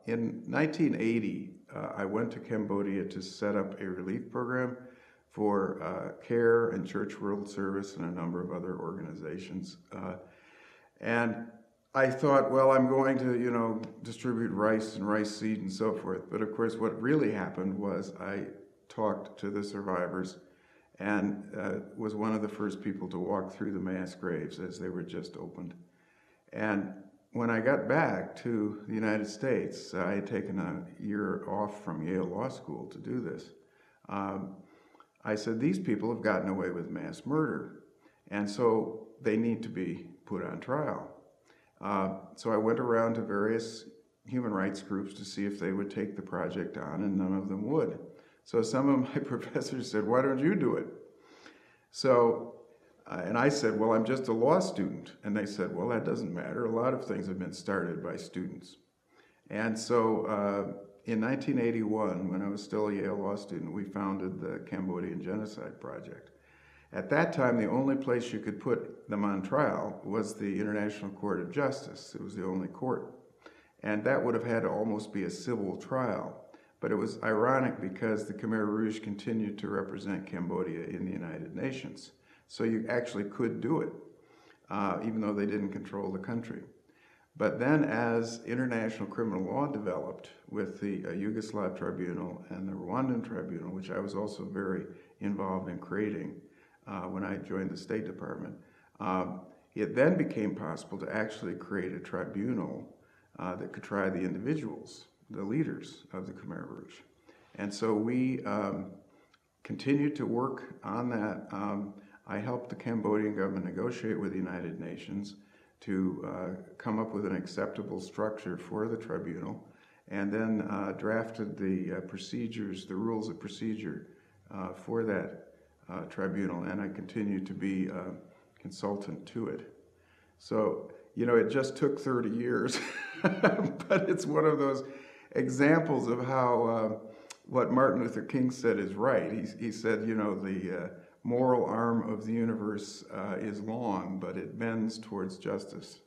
In 1980, I went to Cambodia to set up a relief program for CARE and Church World Service and a number of other organizations. And I thought, well, I'm going to, distribute rice and rice seed and so forth. But of course, what really happened was I talked to the survivors and was one of the first people to walk through the mass graves as they were just opened. And when I got back to the United States, I had taken a year off from Yale Law School to do this. I said, these people have gotten away with mass murder, and so they need to be put on trial. So I went around to various human rights groups to see if they would take the project on, and none of them would. So some of my professors said, why don't you do it? So, and I said, well, I'm just a law student. And they said, well, that doesn't matter. A lot of things have been started by students. And so in 1981, when I was still a Yale law student, we founded the Cambodian Genocide Project. At that time, the only place you could put them on trial was the International Court of Justice. It was the only court. And that would have had to almost be a civil trial. But it was ironic because the Khmer Rouge continued to represent Cambodia in the United Nations. So you actually could do it, even though they didn't control the country. But then as international criminal law developed with the Yugoslav Tribunal and the Rwandan Tribunal, which I was also very involved in creating when I joined the State Department, it then became possible to actually create a tribunal that could try the individuals, the leaders of the Khmer Rouge. And so we continued to work on that. I helped the Cambodian government negotiate with the United Nations to come up with an acceptable structure for the tribunal, and then drafted the procedures, the rules of procedure for that tribunal, and I continue to be a consultant to it. So, it just took 30 years, but it's one of those examples of how what Martin Luther King said is right. He said, the moral arm of the universe is long, but it bends towards justice.